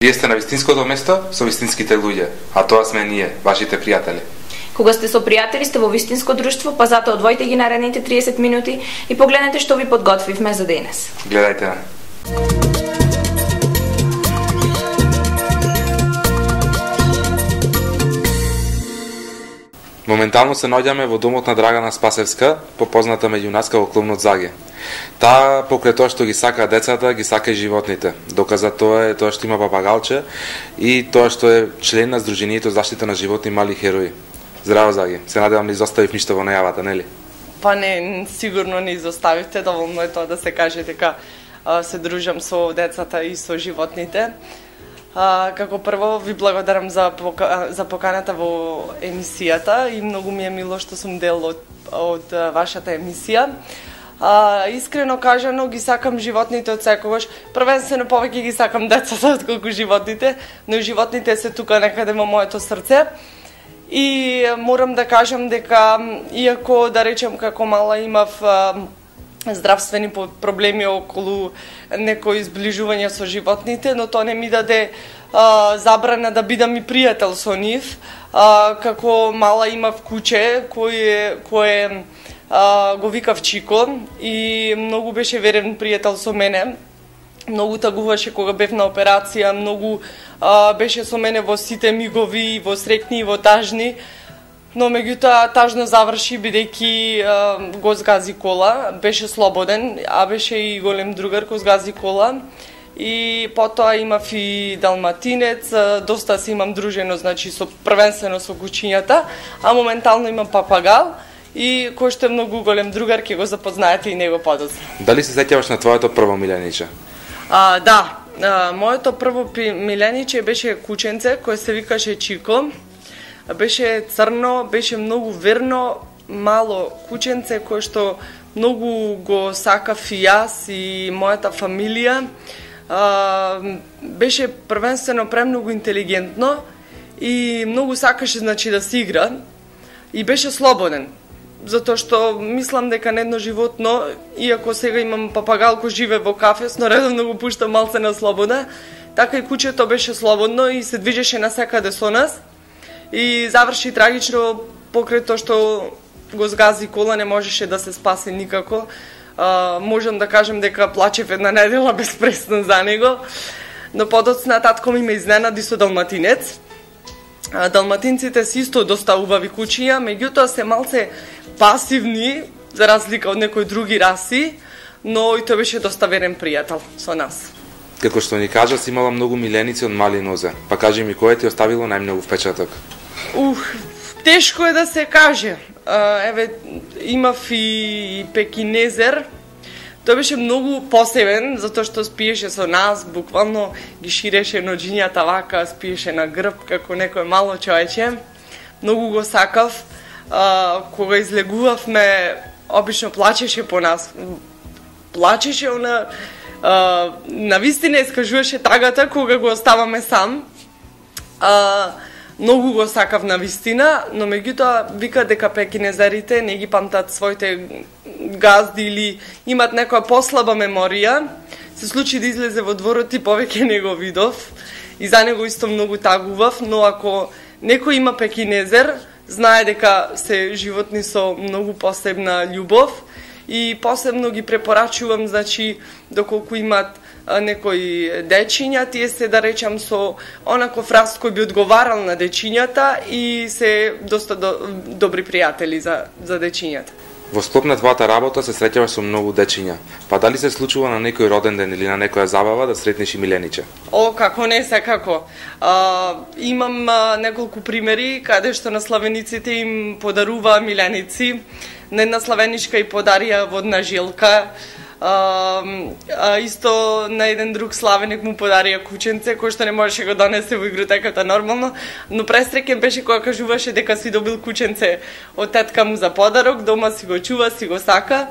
Вие сте на вистинското место со вистинските луѓе, а тоа сме ние, вашите пријатели. Кога сте со пријатели, сте во вистинско друштво, па затоа одвоите ги наредните 30 минути и погледнете што ви подготвивме за денес. Гледајте на. Моментално се наоѓаме во домот на Драгана Спасевска, попозната меѓунаска во клубнот Заге. Таа, покрај тоа што ги сака децата, ги сака и животните. Доказа тоа е тоа што има папагалче и тоа што е член на Сдруженијето заштита на животни мали херои. Здраво, Заге. Се надевам не изоставив ништо во најавата, нели? Па не, сигурно не изоставивте, доволно е тоа да се каже дека се дружам со децата и со животните. Како прво ви благодарам за поканата во емисијата и многу ми е мило што сум дел од вашата емисија. Искрено кажано ги сакам животните од секогаш. Првенствено повеќе ги сакам децата отколку животните, но и животните се тука некаде во моето срце. И морам да кажам дека иако да речем како мала имав здравствени проблеми околу некои изближување со животните, но тоа не ми даде забрана да бидам и пријател со нив. Како мала имав куче кое го викав Чико и многу беше верен пријател со мене. Многу тагуваше кога бев на операција, многу беше со мене во сите мигови, во среќни и во тажни. Но меѓутоа тажно заврши бидејќи го згази кола, беше слободен, а беше и голем другар кој згази кола. И потоа имав и далматинец, доста се имам дружено, значи првенствено со кучињата, а моментално имам папагал и кој што е многу голем другар, ќе го запознаете и него подоцна. Дали се сеќаваш на твоето прво милениче? Да, моето прво милениче беше кученце кој се викаше Чико. Беше црно, беше многу верно, мало кученце кое што многу го сакав и јас и мојата фамилија. Беше првенствено премногу интелигентно и многу сакаше, значи, да се игра и беше слободен. Затоа што мислам дека на едно животно, иако сега имам папагал кој живе во кафес, но редовно го пуштам малце на слобода, така и кучето беше слободно и се движеше насекаде со нас. И заврши трагично покрај тоа што го згази кола, не можеше да се спаси никако. Можам да кажем дека плачев една недела безпрестанно за него. Но подоцна татко ми ме изненади со далматинец. Далматинците се исто доста убави кучиња, меѓутоа се малце пасивни, за разлика од некои други раси, но и тој беше доста верен пријател со нас. Како што ни кажа, си имала многу миленици од мали нозе. Па кажи ми, кој ти оставило најмногу впечаток? Тешко е да се каже. Имав и пекинезер. Тој беше многу посебен, затоа што спиеше со нас, буквално ги ширеше ноџињата вака, спиеше на грб, како некој мало човече. Многу го сакав. Кога излегувавме, обично плачеше по нас. Плачеше, на вистина искажуваше тагата кога го оставаме сам. Многу го сакав на вистина, но меѓутоа вика дека пекинезерите не ги памтат своите газди или имат некоја послаба меморија. Се случи да излезе во дворот и повеќе не го видов и за него исто многу тагував, но ако некој има пекинезер, знае дека се животни со многу посебна љубов и посебно ги препорачувам, значи, доколку имат некои дечиња, тие се, да речам, со онаков раст кој би одговарал на дечињата и се доста добри пријатели за дечињата. Во склоп на твојата работа се среќаваш со многу дечиња. Па дали се случува на некој роден ден или на некоја забава да сретнеш и милениче? Како не, секако. Имам неколку примери каде што на славениците им подарува миленици. На една славеничка и подарија водна жилка. Исто на еден друг славеник му подарија кученце, кој што не можеше го донесе во игротеката нормално, но пресреќен беше кога кажуваше дека си добил кученце од тетка му за подарок, дома си го чува, си го сака.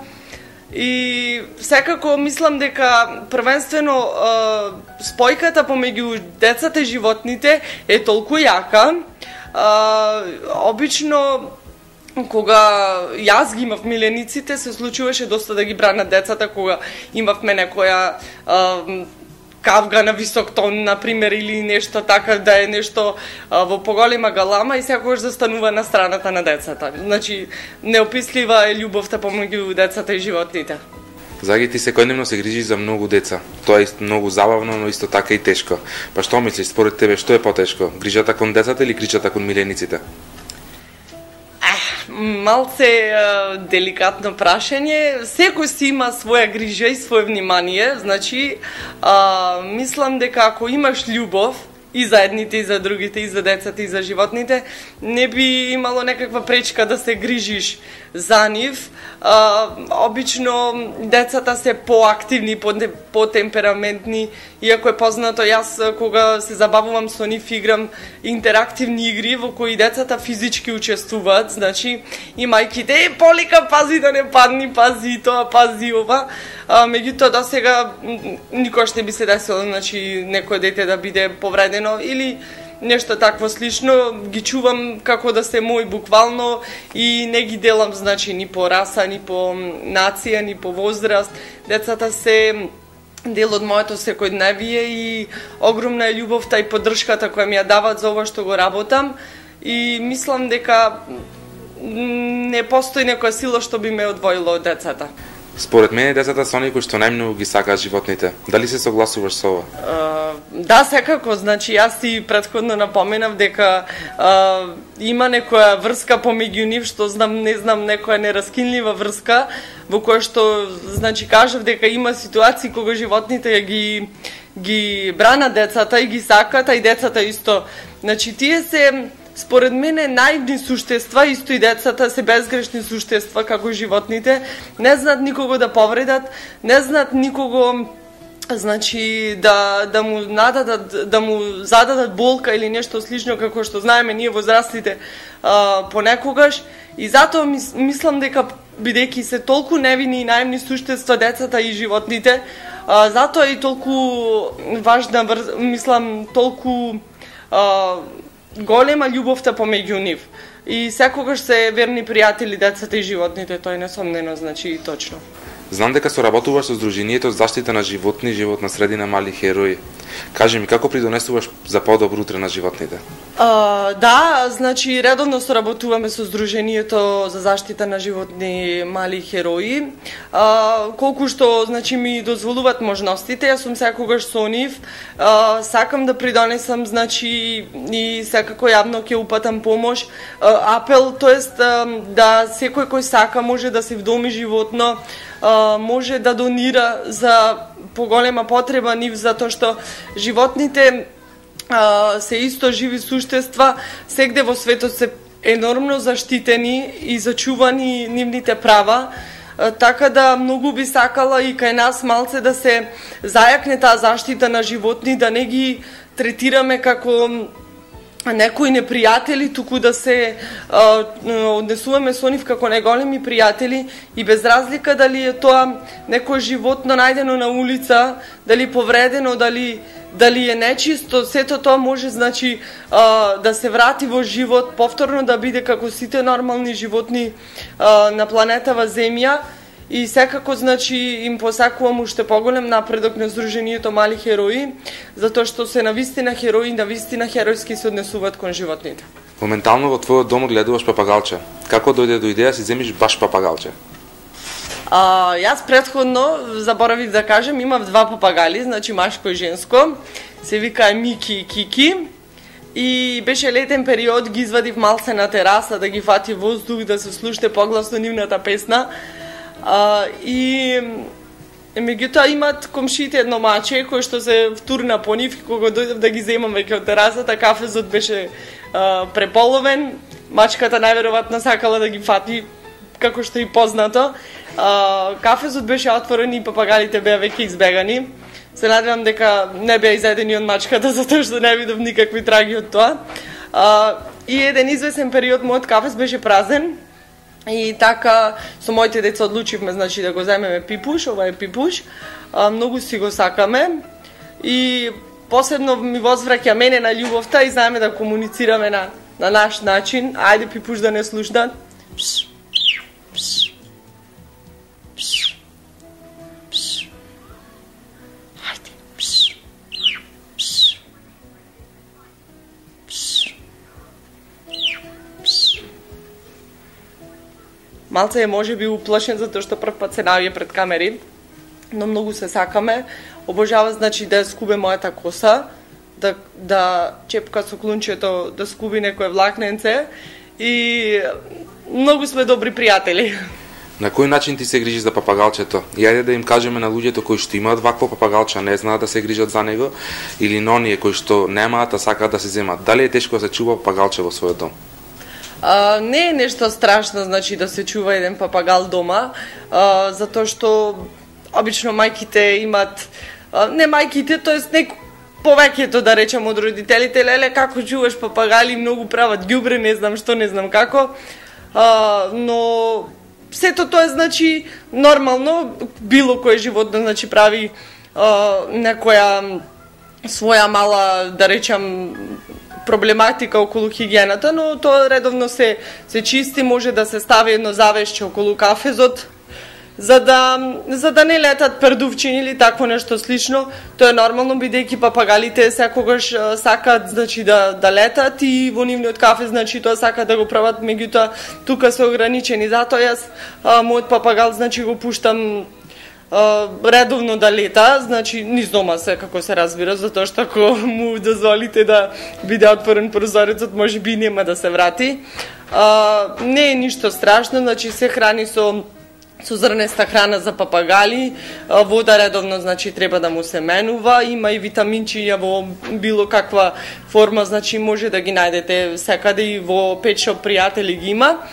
И секако мислам дека првенствено спојката помеѓу децата и животните е толку јака. Обично кога јас ги имав милениците, се случуваше доста да ги бранат децата, кога имавме некоја кавга на висок тон, например, или нешто така, да е нешто во поголема галама и секогаш застанува на страната на децата. Значи, неопислива е љубовта помеѓу децата и животните. Заги, ти секојдневно се грижиш за многу деца. Тоа е многу забавно, но исто така и тешко. Па што мислиш, според тебе, што е потешко? Грижата кон децата или грижата кон милениците? Малце деликатно прашање. Секој си има своја грижа и свое внимание. Значи, мислам дека ако имаш љубов и за едните, и за другите, и за децата, и за животните, не би имало некаква пречка да се грижиш за нив. Обично децата се поактивни, потемпераментни, иако е познато, јас кога се забавувам со нив играм интерактивни игри во кои децата физички учествуваат, значи и мајките полика пази да не падни, пази тоа, пази ова. Меѓутоа до сега никош не би се десило, значи некој дете да биде повредено или нешто такво слично. Ги чувам како да се мој буквално и не ги делам, значи ни по раса, ни по нација, ни по возраст. Децата се дел од моето секојдневие и огромна е љубовта и поддршката која ми ја дават за ова што го работам и мислам дека не постои некоја сила што би ме одвоило од децата. Според мене децата се оние кои што најмногу ги сакаат животните. Дали се согласуваш со ова? Да, секако. Значи, јас и претходно напоменав дека има некоја врска помеѓу нив, што знам, не знам, некоја нераскинлива врска, во која што, значи, кажав дека има ситуации кога животните ги бранат децата и ги сакаат, а и децата исто. Значи, тие се според мене наивни суштества, исто и децата се безгрешни суштества како животните, не знаат никого да повредат, не знаат никого, значи да му нададат, да му зададат болка или нешто слично како што знаеме ние возрастите понекогаш, и затоа мислам дека бидејќи се толку невини и наивни суштества децата и животните, затоа и толку важна, мислам, толку голема љубовта помеѓу нив. И секогаш се верни пријатели децата и животните, тоа е несомнено, значи и точно. Знам дека соработуваш со Сдруженијето за заштита на животни, животна средина Мали херои. Кажи ми, како придонесуваш за подобро утре на животните? Да, значи редовно соработуваме со Сдруженијето за заштита на животни Мали херои. Колку што, значи, ми дозволуваат можностите, јас сум секогаш со нив. Сакам да придонесам, значи, и секако јавно ќе упатам помош. Апел, тоест да секој кој сака може да се вдоми животно, може да донира за поголема потреба нив, затоа што животните се исто живи суштества, сегде во светот се енормно заштитени и зачувани нивните права, така да многу би сакала и кај нас малце да се зајакне таа заштита на животни, да не ги третираме како некои непријатели, туку да се однесуваме со нив како најголеми пријатели и без разлика дали е тоа некој животно најдено на улица, дали повредено, дали е нечисто, сето тоа може, значи, да се врати во живот, повторно да биде како сите нормални животни на планетава Земја. И секако, значи, им посакувам уште поголем напредок на Сдруженијето Мали херои, затоа што се навистина херои, навистина херојски се однесуваат кон животните. Моментално во твојот дом гледуваш папагалче. Како дојде до идеја си земиш баш папагалче? Јас претходно заборавив да кажем, имав два папагали, значи машко и женско, се вика Мики и Кики. И беше летен период, ги извадив малце на тераса да ги фати воздух, да се слушне погласно нивната песна. И меѓутоа имат комшите едно маче кој што се втурна по нив, и кога дојдев да ги земам веќе од терасата, кафезот беше преполовен, мачката најверојатно сакала да ги фати како што и познато. Кафезот беше отворен и папагалите беа веќе избегани. Се надевам дека не беа изедени од мачката, затоа што не видов никакви траги од тоа. И еден извесен период мојот кафез беше празен. И така со моите деца одлучивме, значи, да го земеме пипуш, ова е пипуш. Многу си го сакаме. И посебно ми возвраќа мене на љубовта и знаеме да комуницираме на наш начин. Ајде пипуш да не слушна. Малце е можеби уплашен затоа што прв пат се наоѓа пред камери, но многу се сакаме. Обожава, значи, да скубе мојата коса, да чепка со клунчето, да скуби некое влакненце и многу сме добри пријатели. На кој начин ти се грижиш за папагалчето? И ајде да им кажеме на луѓето кои што имаат вакво папагалче, не знаат да се грижат за него, или на оние кои што немаат, а сакаат да се земат. Дали е тешко да се чува папагалче во својот дом? Не е нешто страшно, значи, да се чува еден папагал дома, затоа што обично мајките имат, не мајките, тоест повеќето, да речем, од родителите, леле, како чуваш папагали, многу прават ѓубре, не знам што, не знам како, но сето тоа е, значи, нормално, било кој животно, значи, прави некоја своја мала, да речем, проблематика околу хигиената, но тоа редовно се чисти, може да се стави едно завешче околу кафезот, за да не летат пердувчини или такво нешто слично. Тоа е нормално, бидејќи папагалите секогаш сакаат, значи, да летат и во нивниот кафез, значи, тоа сакаат да го прават, меѓутоа тука се ограничени. Затоа јас мојот папагал, значи, го пуштам редовно да лета, значи низ дома се, како се разбира, затоа што ако му дозволите да биде отворен прозорецот, може би нема да се врати. Не е ништо страшно, значи се храни со зрнеста храна за папагали, вода редовно, значи, треба да му се менува, има и витаминчиња во било каква форма, значи може да ги најдете секаде и во Pet Shop пријатели ги има.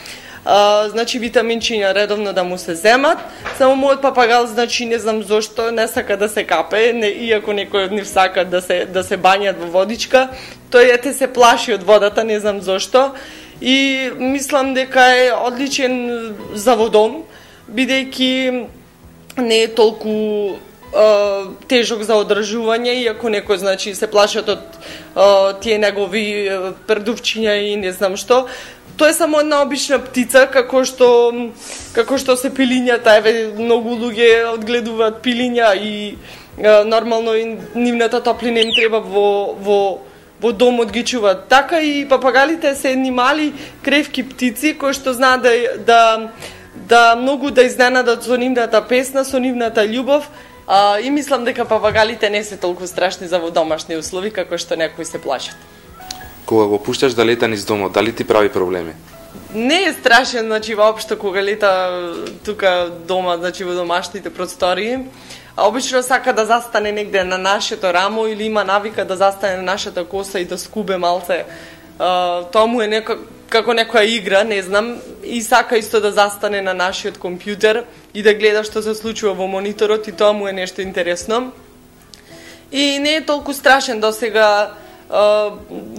Значи витаминчиња редовно да му се земат. Само мојот папагал, значи, не знам зошто не сака да се капе, иако некој од нив сака да се бањат во водичка, тој ете се плаши од водата, не знам зошто. И мислам дека е одличен за водом, бидејќи не е толку тежок за одржување, иако некој, значи, се плашат од тие негови пердувчиња и не знам што. Тоа е само една обична птица, како што се пилињата, еве, многу луѓе одгледуваат пилиња и нормално и нивната топлина им треба во домот ги чуваат. Така и папагалите се едни мали кревки птици кои што знаат да многу да изненадат со нивната песна, со нивната љубов, и мислам дека папагалите не се толку страшни за во домашни услови како што некои се плашат. Кога го пушташ да лета низ домот, дали ти прави проблеми? Не е страшен, значи, воопшто кога лета тука дома, значи, во домашните простории. Обично сака да застане негде на нашето рамо или има навика да застане на нашата коса и да скубе малце. Тоа му е како некоја игра, не знам, и сака исто да застане на нашиот компјутер и да гледа што се случува во мониторот, и тоа му е нешто интересно. И не е толку страшен досега,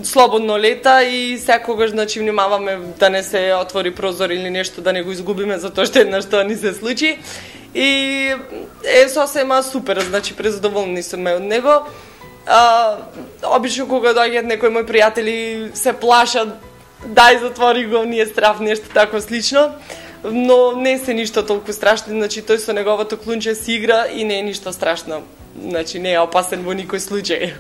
слободно лета и секогаш, значи, внимаваме да не се отвори прозор или нешто, да не го изгубиме, затоа што еднаш тоа ни се случи. И е сосема супер, значи, презадоволни сме од него. Обично кога доаѓаат некои мои пријатели се плашат, дај затвори го, ние страв, нешто тако слично, но не се ништо толку страшно, значи тој со неговото клунче си игра и не е ништо страшно, значи не е опасен во никој случај.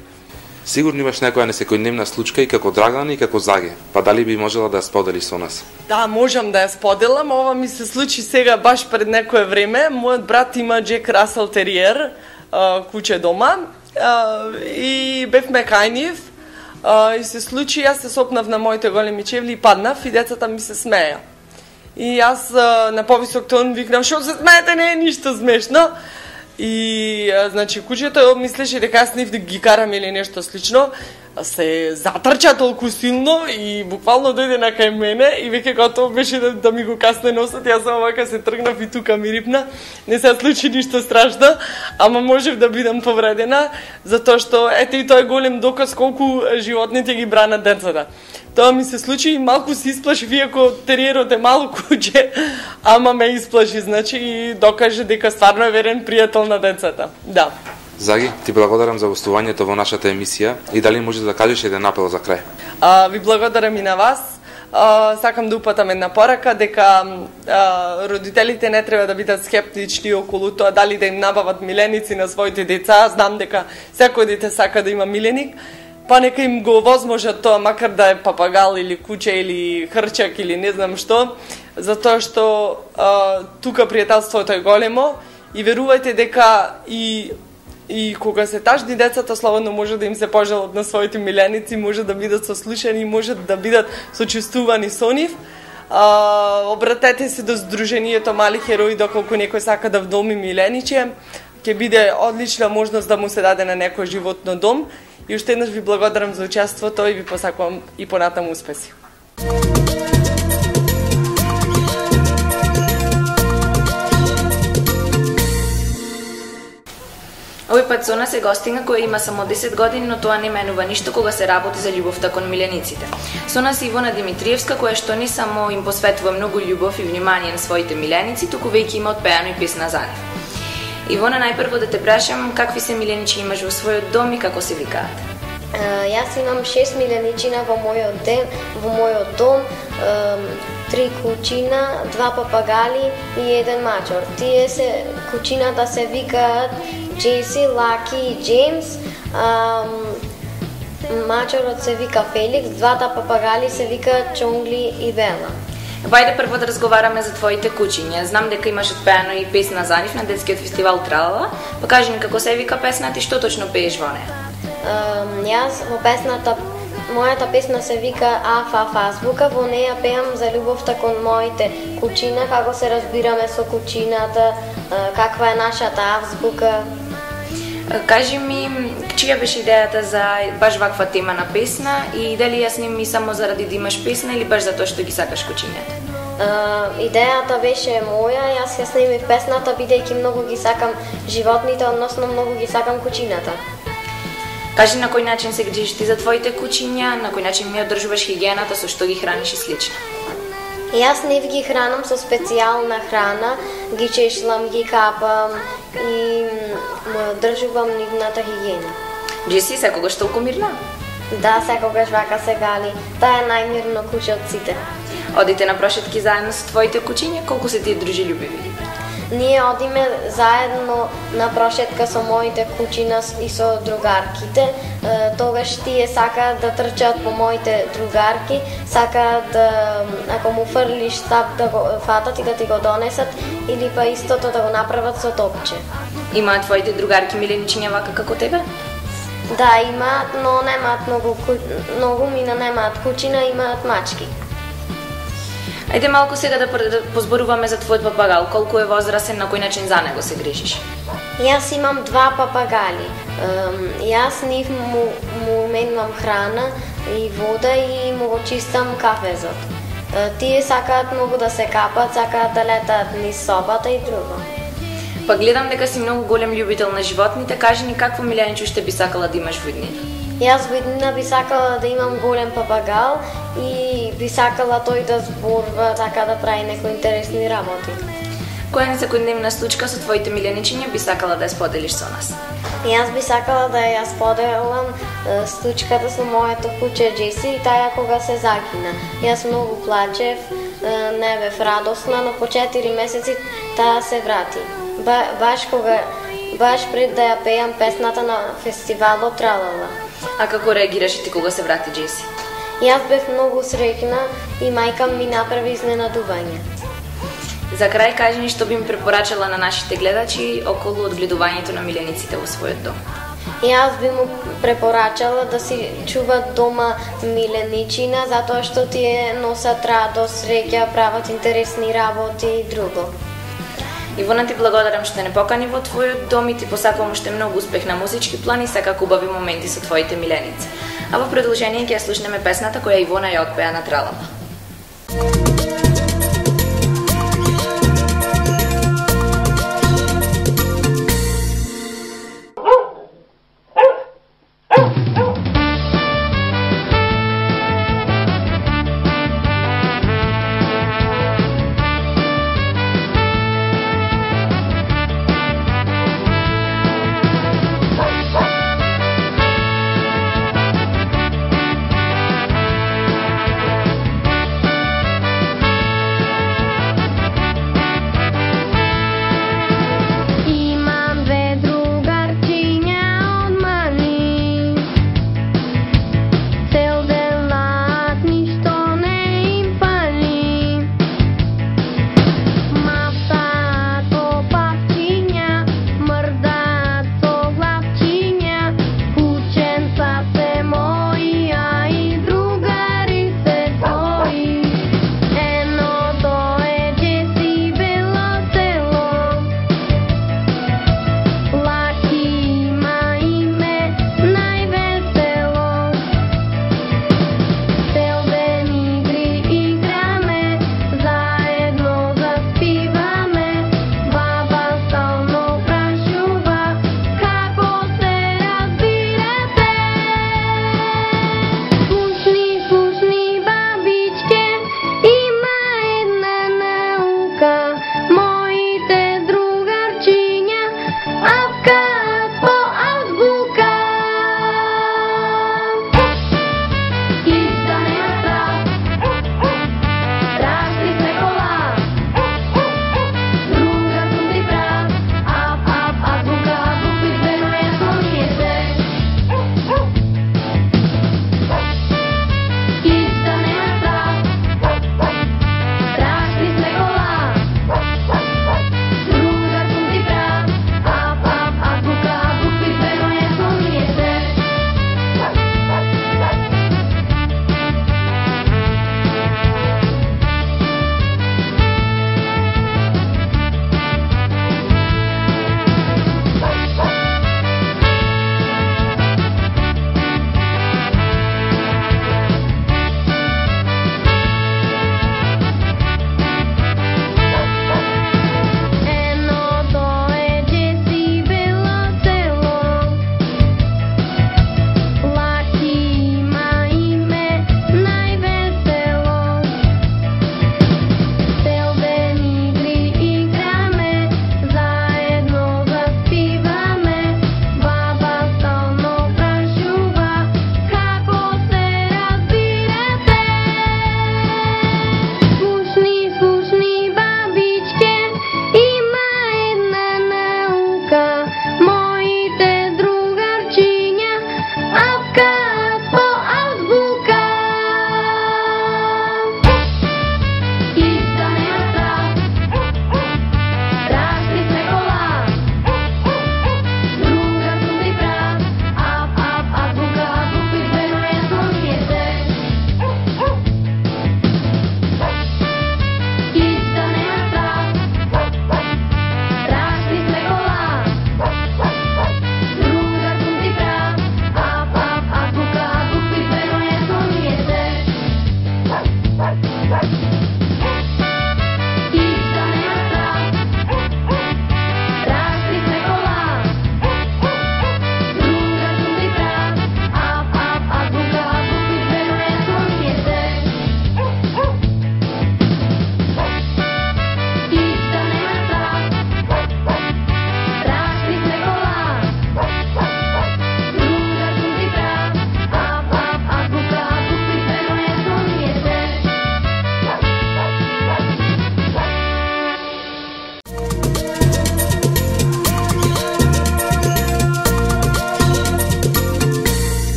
Сигурно имаш некоја несекојдневна случка и како Драгана и како Заге, па дали би можела да ја споделиш со нас? Да, можам да ја споделам, ова ми се случи сега баш пред некое време. Мојот брат има Джек Расел териер, куче дома, и бевме кај нив, и се случи, јас се сопнав на моите големи чевли и паднав и децата ми се смеја. И јас на повисок тон викнав, шо се смеете, не е ништо смешно. И, значи, кучето мислеше дека јас нив ги карам или нешто слично. се затрча толку силно и буквално дојде на кај мене и веќе готово беше да ми го касне носот, јас само вака се тргнав и тука ми рипна. Не се случи ништо страшно, ама можев да бидам повредена, затоа што ете и тоа е голем доказ колку животните ги бранат децата. Тоа ми се случи и малку се исплашив, иако териерот е мало куче, ама ме исплаши, значи и докаже дека стварно е верен пријател на децата. Да. Заги, ти благодарам за гостувањето во нашата емисија и дали можеш да кажеш еден апел за крај? Ви благодарам и на вас. Сакам да упатам една порака дека родителите не треба да бидат скептични околу тоа дали да им набават миленици на своите деца. Знам дека секој дете сака да има миленик, па нека им го возможат тоа, макар да е папагал или куче или хрчак или не знам што, затоа што тука пријателството е големо и верувајте дека и кога се тажни децата, слободно може да им се пожелат на своите миленици, може да бидат сослушани, може да бидат сочувствувани со нив. Обратете се до Сдруженијето Мали херои доколку некој сака да вдоми милениче. Ќе биде одлична можност да му се даде на некој животно дом. И уште еднаш ви благодарам за учеството и ви посакувам и понатаму успеси. Овој пат со нас е гостинга која има само 10 години, но тоа не менува ништо кога се работи за љубовта кон милениците. Со нас е Ивона Димитриевска, која што не само им посветува многу љубов и внимание на своите миленици, туку веќе има отпеано и песна за нив. Ивона, најпрво да те прашам, какви се миленичи имаш во својот дом и како се викаат? Јас имам 6 миленичина во мојот дом, 3 кучина, 2 папагали и 1 мачор. Тие се кучината се викаат Джеси, Лаки и Джеймс. Мачорот се вика Феликс, 2 папагали се викаат Чонгли и Бела. Вајде прво да разговараме за твоите кучиња. Знам дека имаш отпеано и песна за нив на детскиот фестивал Тралала. Па кажи ми како се вика песната и што точно пееш во неа? Јас во песната, мојата песна се вика Аф азбука. Во неја пеам за љубовта кон моите кучина, како се разбираме со кучината, каква е нашата азбука. Кажи ми, чија беше идејата за баш ваква тема на песна и дали ја сними само заради да имаш песна или баш затоа што ги сакаш кучињата? Идејата беше моја, јас ја снимив песната бидејќи многу ги сакам животните, односно многу ги сакам кучината. Кажи на кој начин се грижиш ти за твоите кучиња, на кој начин ми одржуваш хигиената, со што ги храниш и слично? Јас нив ги хранам со специјална храна, ги чешлам, ги капам и држувам нивната хигиена. Джеси, секогаш толку мирна? Да, секогаш вака се гали. Таа е најмирно куче од сите. Одите на прошетки заедно со твоите кучиња, колку се тие дружелюбиви? Ние одиме заедно на прошетка со моите кучина и со другарките. Тогаш тие сакаат да трчаат по моите другарки, сакаат да, ако му фрлиш стап, да го фатат и да ти го донесат, или па истото да го направат со топче. Имаат твоите другарки миленичиња вака како тебе? Да, имаат, но немаат многу мина немаат кучина, имаат мачки. Ајде малку сега да позборуваме за твојот папагал. Колку е возрасен, на кој начин за него се грижиш? Јас имам 2 папагали. Јас нив му менувам храна и вода и му го чистам кафезот. Тие сакаат многу да се капат, сакаат да летаат низ собата и друго. Па гледам дека си многу голем љубител на животните. Кажи ни какво милениче уште би сакала да имаш во иднина? Јас во иднина би сакала да имам голем папагал и би сакала тој да зборува, така да прави некои интересни работи. Која несекојдневна случка со твоите миленичиња би сакала да ја споделиш со нас? Јас би сакала да ја споделам случката со моето куче Джеси и таа кога се загина. Јас многу плачев, не бев радосна, но по 4 месеци таа се врати. Баш пред да ја пеам песната на фестивалот Тралала. А како реагираш ти кога се врати Джеси? Јас бев многу среќна и мајка ми направи изненадување. За крај кажи ни што би ми препорачала на нашите гледачи околу одгледувањето на милениците во својот дом. Јас би му препорачала да си чуват дома миленичина, затоа што тие носат радост, среќа, прават интересни работи и друго. Ивона, ти благодарам што не покани во твојот дом и ти посакувам уште многу успех на музички план и секако убави моменти со твоите миленици. а во продолжение ќе ја слушнеме песната која Ивона ја отпеа на тралата.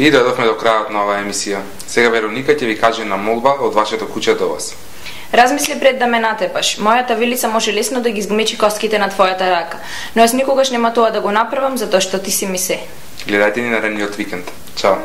И дојдовме до крајот на оваа емисија. Сега Вероника ќе ви каже на молба од вашето куќе до вас. Размисли пред да ме натепаш. Мојата вилица може лесно да ги изгмечи коските на твојата рака, но јас никогаш нема тоа да го направам затоа што ти си ми се. Гледајте ни наредниот викенд. Чао.